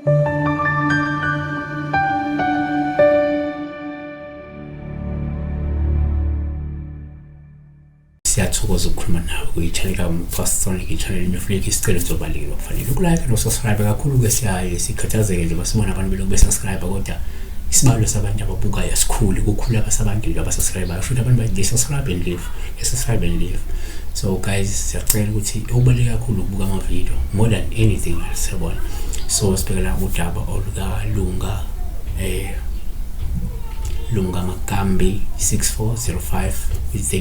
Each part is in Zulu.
Siyathokoza ukukhuluma nawe kwi-channel kaMphathi Sonic, i-channel enoflake isicelo sobalulekile kufanele ukulike no-subscribe kakhulu-ke. Sikhathazeke nje basibona abantu belokhu be-subscribe, kodwa isibalo sabantu ababukayo asikhulu, kukhulu abasabantu nje abasubscribe-ayo, futhi abantu they subscribe and leave, they subscribe and leave. So guys, siyacela ukuthi okubaluleke kakhulu ukubuka ama-video more than anything else, yabona. So sibhekela udaba olukalunga Lunga Makambi 6405 with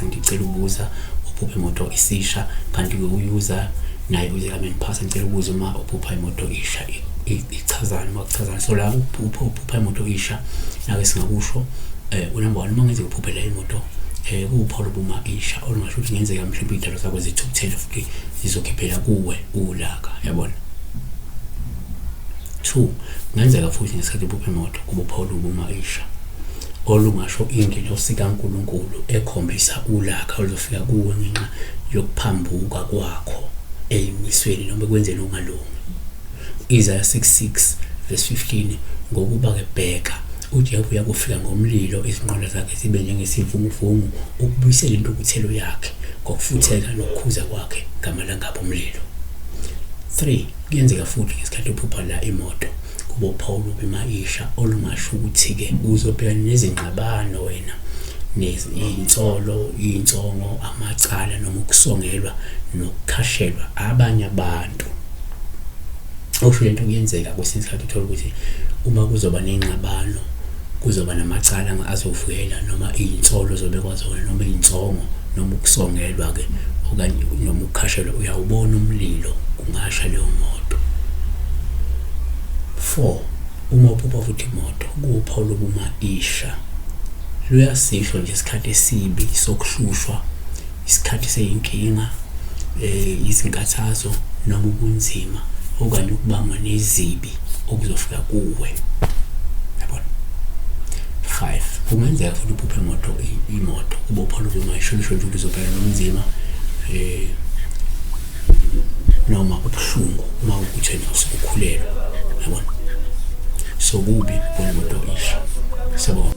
ngicela ubuza uphupha imoto isisha, kanti uyuza naye uZekamphasa ngicela ubuza uma uphupha imoto isha ichazana makuchazana. So la uphupha imoto isha nake singakusho number 1 uma ngeze uphuphela imoto kuwupholo buma isha olungasho ukuthi ngenzeka mhlawumbe idalo zakho zithukuthela futhi zizokhiphela kuwe ulaka, yabona. 2 ngenzeka futhi ngesikhathi uphupha imoto kuba upholo buma isha olungasho ingelo sikaNkulunkulu ekhombisa ulaka olufika kuwe ngenxa yokuphambuka kwakho eyimisweni noma kwenzeni ungalungi. Isaiah 66 verse 15 ngokuba ke bheka uJehova uyakufika ngomlilo, izinqola zakhe zibe njengesivunguvungu, ukubuyisela intukuthelo yakhe ngokufutheka nokukhuza kwakhe ngamalanga omlilo. 3 kuyenzeka futhi ngesikhathi uphupha la imoto kuba uPawulu bimaisha olungasho ukuthi ke uzobhekana nezingxabano wena nezinsolo, insongo, amacala noma ukusongelwa nokukhashelwa abanye abantu. Okusho lento kuyenzeka kwesinye isikhathi uthola ukuthi uma kuzoba nengxabano, kuzoba namacala azovela noma insolo zobekwa zona noma insongo noma ukusongelwa ke okanye noma ukukhashelwa, uyawubona umlilo kungasha leyo moto. 4 uma uphupha futhi imoto kuwuPawulu buma isha, luyasisho nje isikhathi esibi sokuhlushwa, isikhathi seyinkinga, izinkathazo noma ubunzima okanye ukubangwa nezibi okuzofika kuwe, yabona. 5 kungenzeka futhi uphupha imoto kuba uPawulu buma isha lisho nje uzobhekana nobunzima noma ubuhlungu uma ukuthi wena usukhulelwa, yabona. So kubi bona imoto isha, sabona.